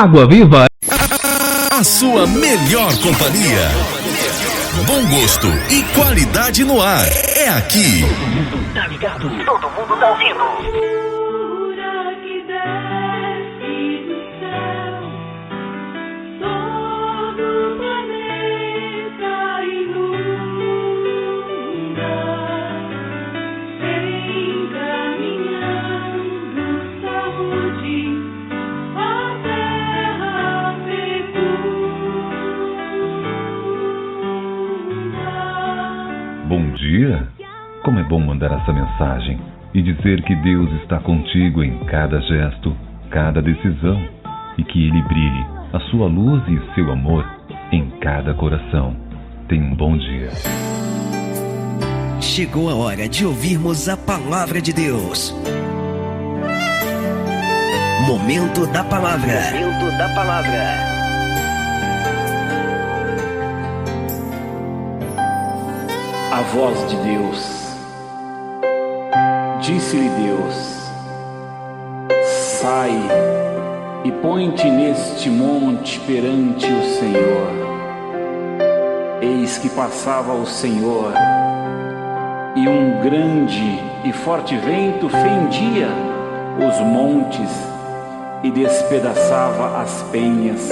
Água Viva. A sua melhor companhia. Bom gosto e qualidade no ar. É aqui. Todo mundo tá ligado. Todo mundo tá ouvindo. Bom dia! Como é bom mandar essa mensagem e dizer que Deus está contigo em cada gesto, cada decisão e que Ele brilhe a sua luz e seu amor em cada coração. Tenha um bom dia. Chegou a hora de ouvirmos a Palavra de Deus. Momento da Palavra. Momento da Palavra. A voz de Deus. Disse-lhe Deus: sai e põe-te neste monte perante o Senhor. Eis que passava o Senhor, e um grande e forte vento fendia os montes e despedaçava as penhas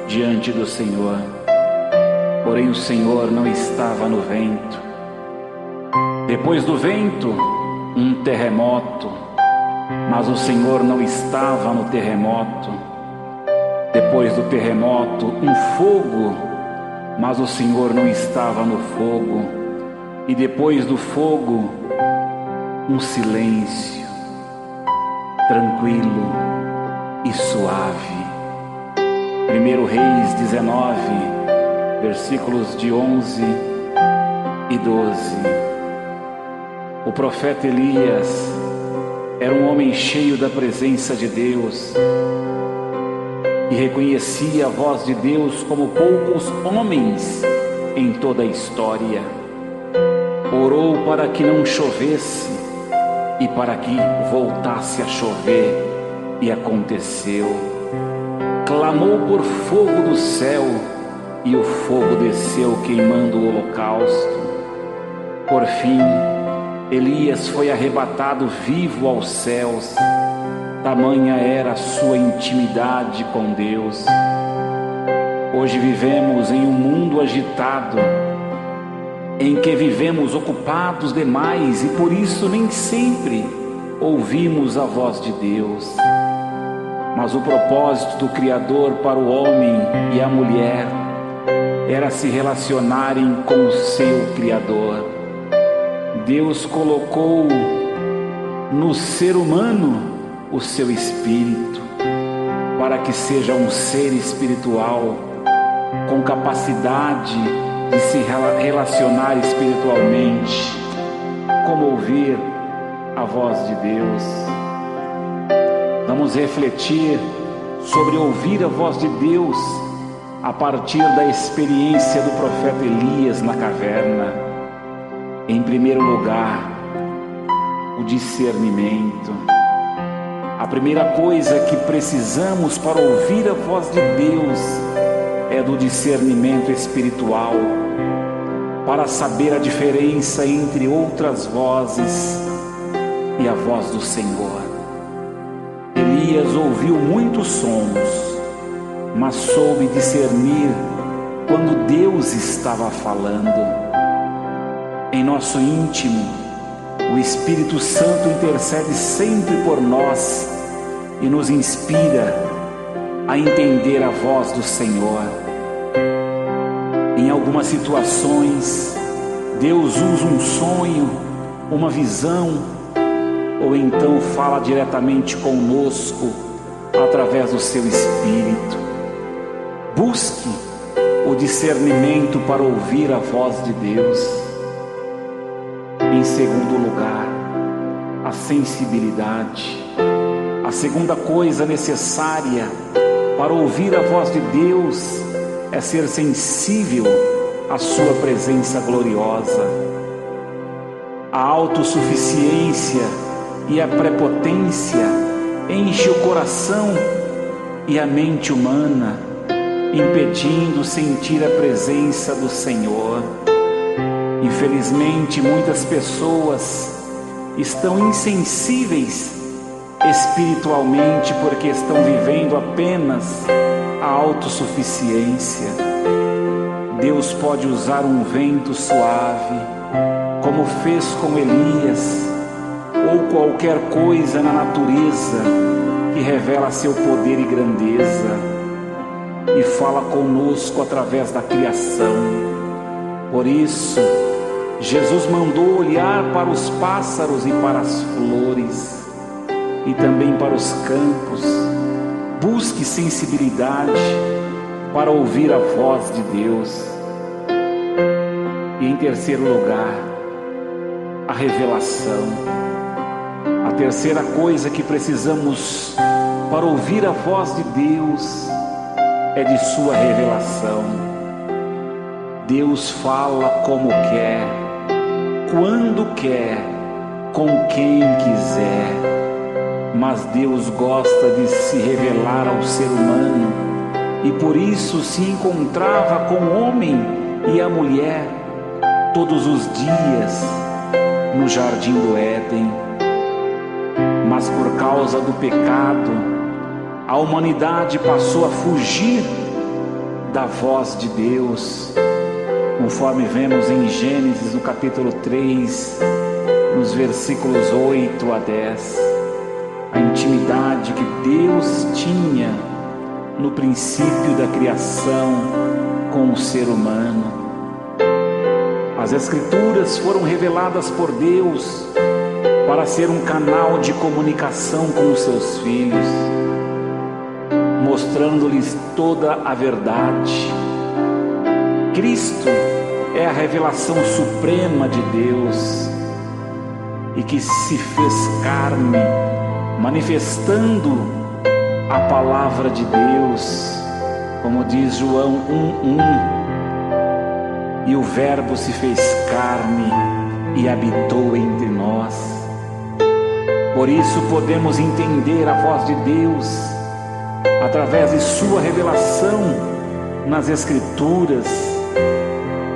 diante do Senhor. Porém o Senhor não estava no vento. Depois do vento, um terremoto, mas o Senhor não estava no terremoto. Depois do terremoto, um fogo, mas o Senhor não estava no fogo. E depois do fogo, um silêncio, tranquilo e suave. 1 Reis 19, versículos de 11 e 12. O profeta Elias era um homem cheio da presença de Deus e reconhecia a voz de Deus como poucos homens em toda a história. Orou para que não chovesse e para que voltasse a chover, e aconteceu. Clamou por fogo do céu e o fogo desceu queimando o holocausto. Por fim, Elias foi arrebatado vivo aos céus. Tamanha era a sua intimidade com Deus. Hoje vivemos em um mundo agitado, em que vivemos ocupados demais e por isso nem sempre ouvimos a voz de Deus. Mas o propósito do Criador para o homem e a mulher era se relacionarem com o seu Criador. Deus colocou no ser humano o seu espírito, para que seja um ser espiritual com capacidade de se relacionar espiritualmente. Como ouvir a voz de Deus? Vamos refletir sobre ouvir a voz de Deus a partir da experiência do profeta Elias na caverna. Em primeiro lugar, o discernimento. A primeira coisa que precisamos para ouvir a voz de Deus é do discernimento espiritual, para saber a diferença entre outras vozes e a voz do Senhor. Elias ouviu muitos sons, mas soube discernir quando Deus estava falando. Em nosso íntimo, o Espírito Santo intercede sempre por nós e nos inspira a entender a voz do Senhor. Em algumas situações, Deus usa um sonho, uma visão, ou então fala diretamente conosco através do seu Espírito. Busque o discernimento para ouvir a voz de Deus. Em segundo lugar, a sensibilidade. A segunda coisa necessária para ouvir a voz de Deus é ser sensível à sua presença gloriosa. A autossuficiência e a prepotência enche o coração e a mente humana, impedindo sentir a presença do Senhor. Infelizmente, muitas pessoas estão insensíveis espiritualmente porque estão vivendo apenas a autossuficiência. Deus pode usar um vento suave, como fez com Elias, ou qualquer coisa na natureza que revela seu poder e grandeza e fala conosco através da criação. Por isso, Jesus mandou olhar para os pássaros e para as flores e também para os campos. Busque sensibilidade para ouvir a voz de Deus. E em terceiro lugar, a revelação. A terceira coisa que precisamos para ouvir a voz de Deus é de sua revelação. Deus fala como quer, quando quer, com quem quiser, mas Deus gosta de se revelar ao ser humano e por isso se encontrava com o homem e a mulher todos os dias no jardim do Éden. Mas por causa do pecado, a humanidade passou a fugir da voz de Deus, conforme vemos em Gênesis no capítulo 3, nos versículos 8 a 10. A intimidade que Deus tinha no princípio da criação com o ser humano. As Escrituras foram reveladas por Deus para ser um canal de comunicação com os seus filhos, mostrando-lhes toda a verdade. Cristo é a revelação suprema de Deus e que se fez carne, manifestando a palavra de Deus, como diz João 1:1, e o Verbo se fez carne e habitou entre nós. Por isso podemos entender a voz de Deus através de sua revelação nas Escrituras,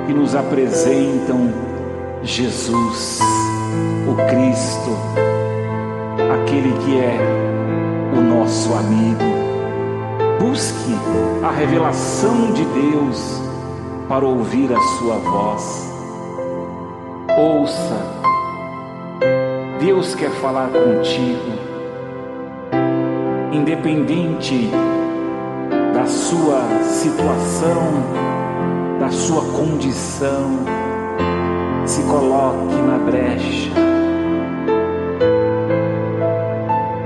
que nos apresentam Jesus, o Cristo, aquele que é o nosso amigo. Busque a revelação de Deus para ouvir a sua voz. Ouça, Deus quer falar contigo, independente da sua situação, da sua condição. Se coloque na brecha.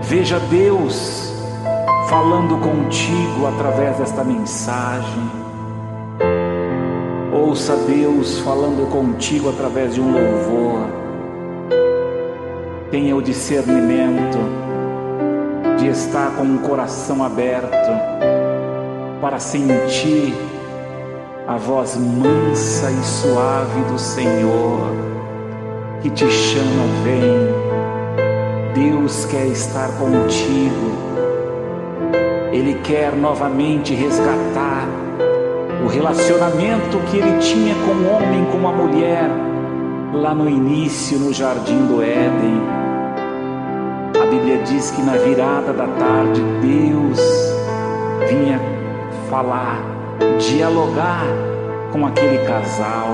Veja Deus falando contigo através desta mensagem. Ouça Deus falando contigo através de um louvor. Tenha o discernimento de estar com o coração aberto para sentir a voz mansa e suave do Senhor que te chama, vem. Deus quer estar contigo. Ele quer novamente resgatar o relacionamento que ele tinha com o homem, com a mulher, lá no início, no jardim do Éden. A Bíblia diz que na virada da tarde Deus vinha falar, dialogar com aquele casal,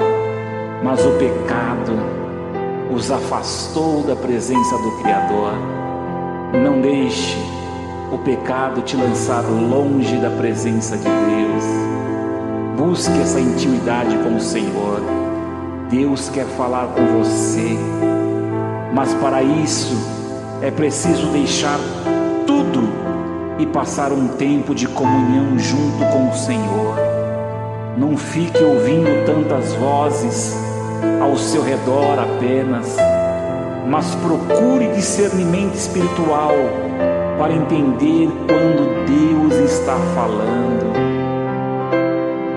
mas o pecado os afastou da presença do Criador. Não deixe o pecado te lançar longe da presença de Deus. Busque essa intimidade com o Senhor. Deus quer falar com você, mas para isso é preciso deixar tudo e passar um tempo de comunhão junto com o Senhor. Não fique ouvindo tantas vozes ao seu redor apenas, mas procure discernimento espiritual para entender quando Deus está falando.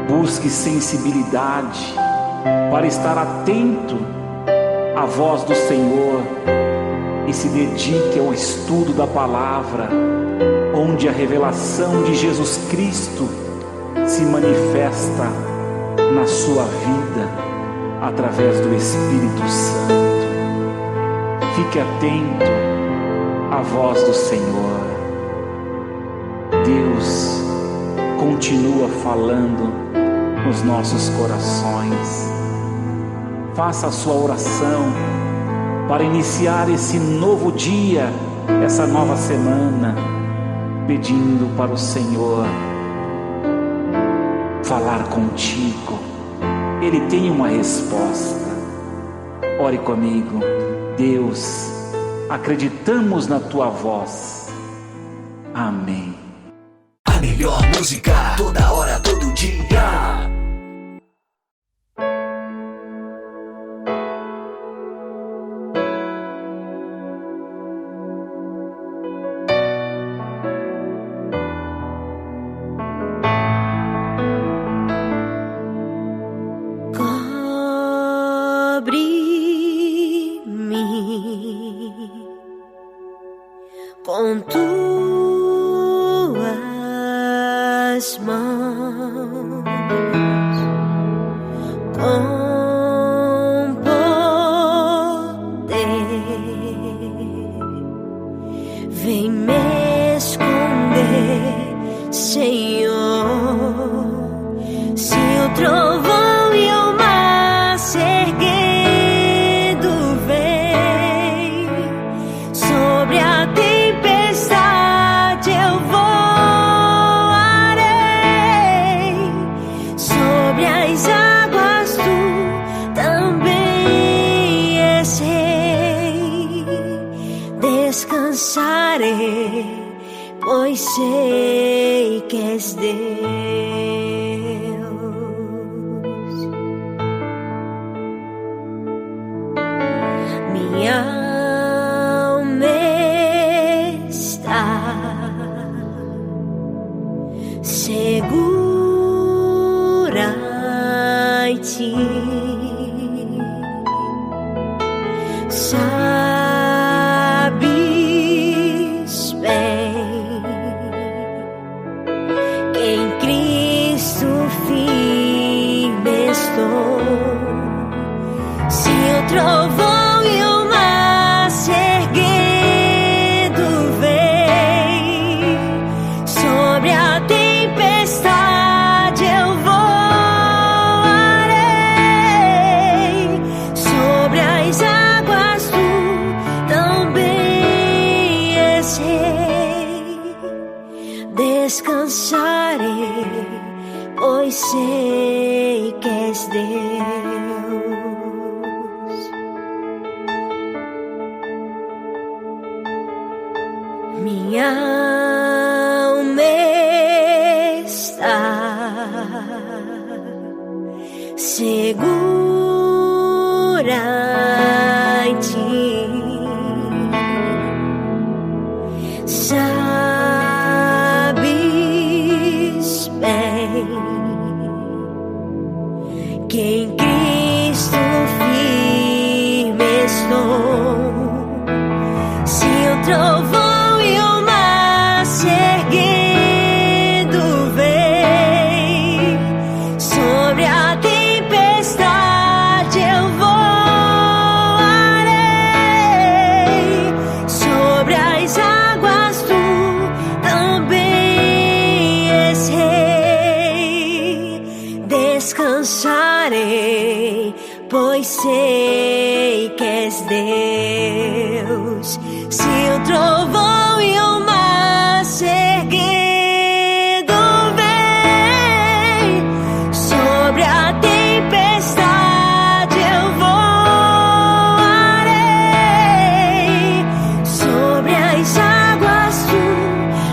Busque sensibilidade para estar atento à voz do Senhor e se dedique ao estudo da palavra, onde a revelação de Jesus Cristo se manifesta na sua vida através do Espírito Santo. Fique atento à voz do Senhor. Deus continua falando nos nossos corações. Faça a sua oração para iniciar esse novo dia, essa nova semana, pedindo para o Senhor falar contigo. Ele tem uma resposta. Ore comigo. Deus, acreditamos na tua voz. Amém. A melhor música, toda hora, todo dia. Com tuas mãos, com poder, vem me esconder, Senhor. Se o trovão e o mar se erguendo vem sobre a tempestade, eu voarei sobre as águas, tu também és rei. Descansarei, pois sei que és Deus. Minha alma está segura em ti. Sabes bem que em Cristo firme estou. Se o trovão e o mar se erguendo vem sobre a tempestade, eu voarei sobre as águas, tu também és rei. Descansarei, pois sei que és Deus. Minha alma está segura em ti. Sabes bem que em Cristo firme estou. Se o trovão e o mar se erguendo vem sobre a tempestade, eu voarei sobre as águas, tu também és rei. Descansarei, pois sei que és Deus. Se o trovão e o mar se erguendo vem sobre a tempestade, eu voarei sobre as águas, tu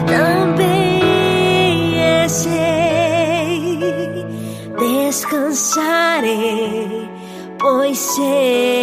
também és rei. Descansarei, pois sei